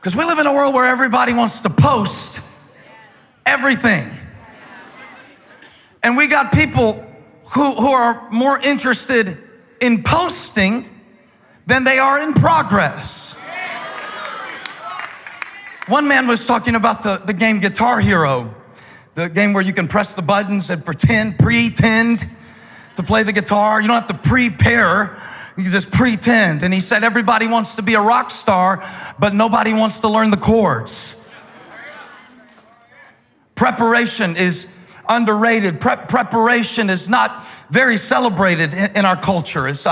Because we live in a world where everybody wants to post everything. And we got people who are more interested in posting than they are in progress. One man was talking about the game Guitar Hero, the game where you can press the buttons and pretend to play the guitar. You don't have to prepare, you just pretend. And he said everybody wants to be a rock star, but nobody wants to learn the chords. Preparation is underrated. Preparation is not very celebrated in our culture. It's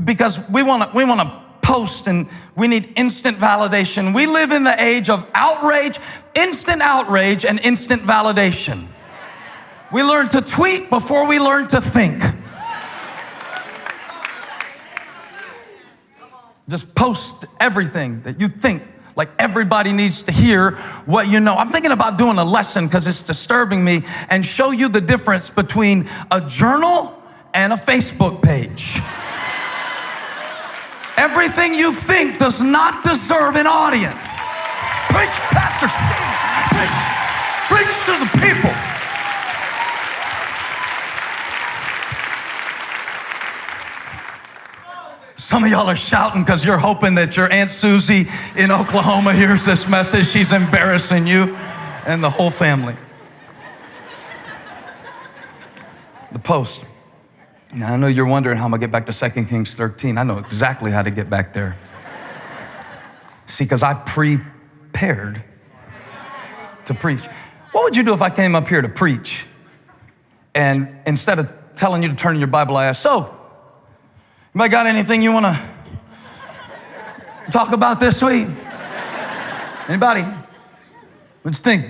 because we want to post and we need instant validation. We live in the age of outrage, instant outrage, and instant validation. We learn to tweet before we learn to think. Just post everything that you think, like everybody needs to hear what you know. I'm thinking about doing a lesson because it's disturbing me and show you the difference between a journal and a Facebook page. Everything you think does not deserve an audience. Preach, Pastor Steve. Preach to the people. Some of y'all are shouting because you're hoping that your Aunt Susie in Oklahoma hears this message. She's embarrassing you and the whole family. The post. Now, I know you're wondering how I'm going to get back to 2 Kings 13. I know exactly how to get back there. See, because I prepared to preach. What would you do if I came up here to preach and instead of telling you to turn in your Bible, I asked, so, anybody got anything you want to talk about this week? Anybody? Let's think.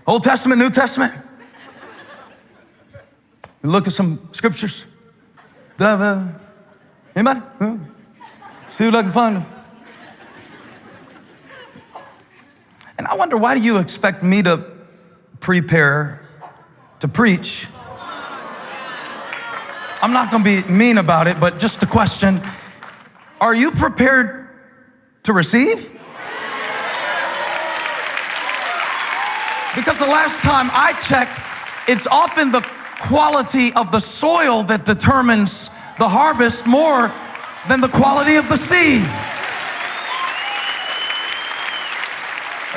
Old Testament, New Testament? Look at some scriptures. Anybody? See what I can find. And I wonder, why do you expect me to prepare to preach? I'm not going to be mean about it, but just a question. Are you prepared to receive? Because the last time I checked, it's often the quality of the soil that determines the harvest more than the quality of the seed.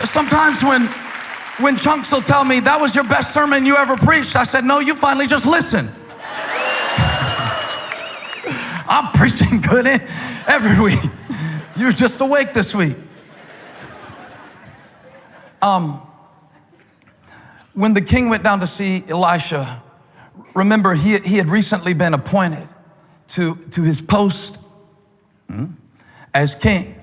Sometimes when chunks will tell me, that was your best sermon you ever preached, I said, no, you finally just listened. I'm preaching good every week. You're just awake this week. When the king went down to see Elisha, remember he had recently been appointed to his post as king.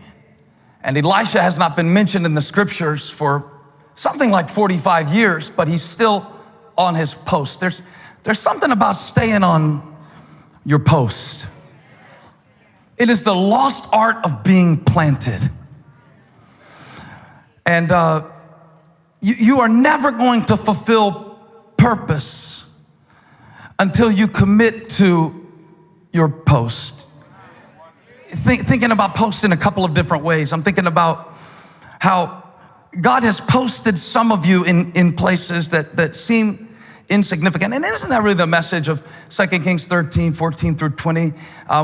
And Elisha has not been mentioned in the scriptures for something like 45 years, but he's still on his post. There's something about staying on your post. It is the lost art of being planted. And you are never going to fulfill purpose until you commit to your post. Thinking about post in a couple of different ways. I'm thinking about how God has posted some of you in places that seem insignificant. And isn't that really the message of 2 Kings 13, 14 through 20?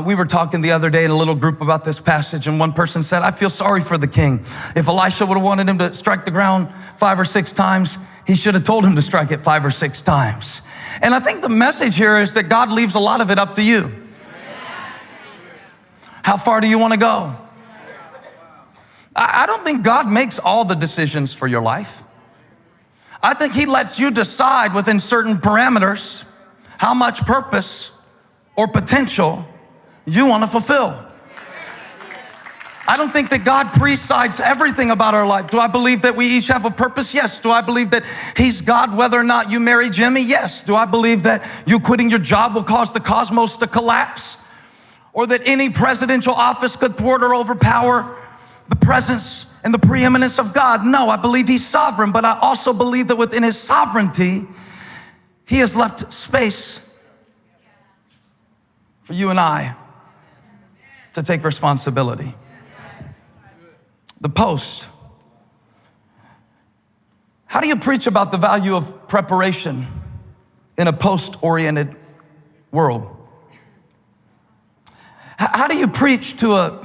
We were talking the other day in a little group about this passage, and one person said, I feel sorry for the king. If Elisha would have wanted him to strike the ground 5 or 6 times, he should have told him to strike it 5 or 6 times. And I think the message here is that God leaves a lot of it up to you. How far do you want to go? I don't think God makes all the decisions for your life. I think he lets you decide within certain parameters how much purpose or potential you want to fulfill. I don't think that God presides everything about our life. Do I believe that we each have a purpose? Yes. Do I believe that he's God whether or not you marry Jimmy? Yes. Do I believe that you quitting your job will cause the cosmos to collapse? Or that any presidential office could thwart or overpower the presence and the preeminence of God? No, I believe he's sovereign, but I also believe that within his sovereignty, he has left space for you and I to take responsibility. The post. How do you preach about the value of preparation in a post-oriented world? How do you preach to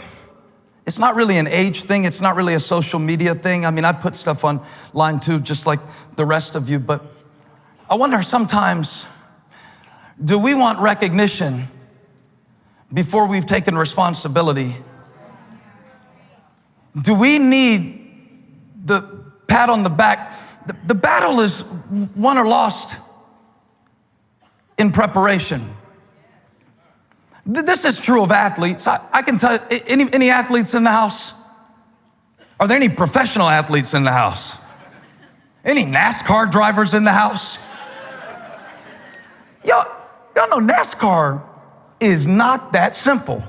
it's not really an age thing. It's not really a social media thing. I mean, I put stuff online too, just like the rest of you, but I wonder sometimes, do we want recognition before we've taken responsibility? Do we need the pat on the back? The battle is won or lost in preparation. This is true of athletes. I can tell you, any athletes in the house? Are there any professional athletes in the house? Any NASCAR drivers in the house? Y'all know NASCAR is not that simple.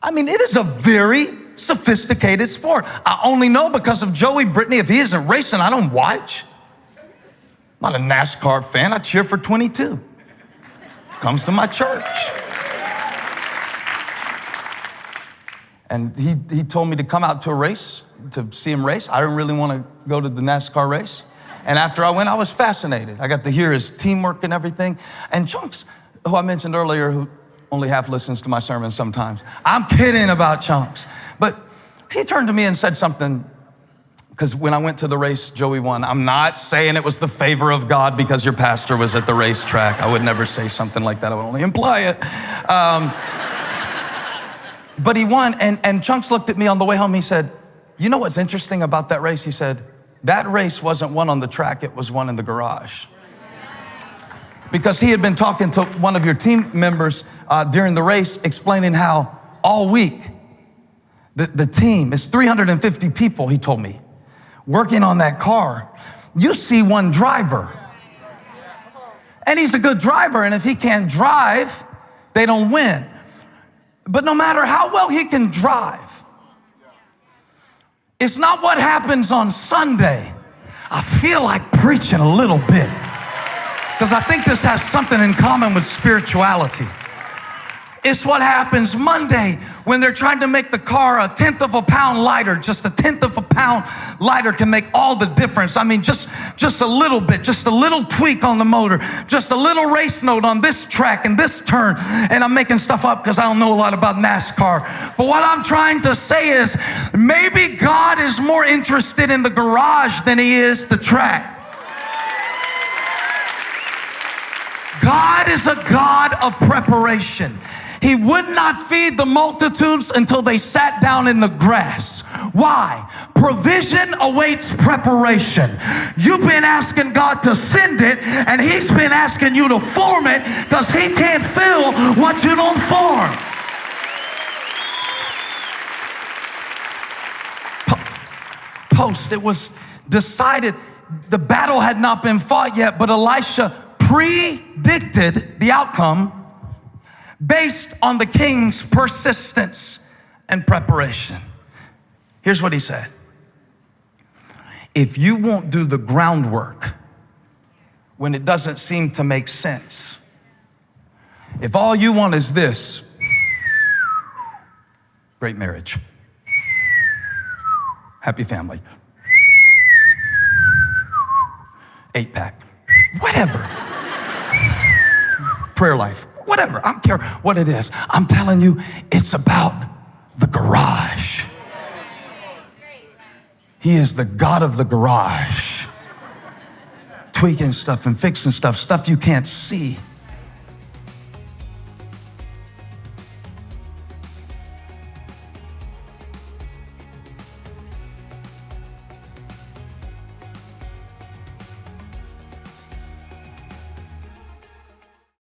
I mean, it is a very sophisticated sport. I only know because of Joey Brittany. If he isn't racing, I don't watch. I'm not a NASCAR fan. I cheer for 22. Comes to my church. And he told me to come out to a race, to see him race. I didn't really want to go to the NASCAR race. And after I went, I was fascinated. I got to hear his teamwork and everything. And Chunks, who I mentioned earlier, who only half listens to my sermons sometimes. I'm kidding about Chunks. But he turned to me and said something, because when I went to the race, Joey won. I'm not saying it was the favor of God because your pastor was at the racetrack. I would never say something like that. I would only imply it. But he won, and Chunks looked at me on the way home. He said, you know what's interesting about that race? He said, that race wasn't won on the track, it was won in the garage. Because he had been talking to one of your team members during the race, explaining how all week, the team is 350 people, he told me, working on that car. You see one driver. And he's a good driver, and if he can't drive, they don't win. But no matter how well he can drive, it's not what happens on Sunday. I feel like preaching a little bit because I think this has something in common with spirituality. It's what happens Monday when they're trying to make the car a 1/10 of a pound lighter. Just a 1/10 of a pound lighter can make all the difference. I mean, just a little bit, just a little tweak on the motor, just a little race note on this track and this turn. And I'm making stuff up because I don't know a lot about NASCAR. But what I'm trying to say is maybe God is more interested in the garage than he is the track. God is a God of preparation. He would not feed the multitudes until they sat down in the grass. Why? Provision awaits preparation. You've been asking God to send it, and he's been asking you to form it because he can't fill what you don't form. It was decided. The battle had not been fought yet, but Elisha predicted the outcome based on the king's persistence and preparation. Here's what he said. If you won't do the groundwork when it doesn't seem to make sense, if all you want is this, great marriage, happy family, 8-pack, whatever, prayer life, whatever, I don't care what it is. I'm telling you, it's about the garage. He is the God of the garage. Tweaking stuff and fixing stuff you can't see.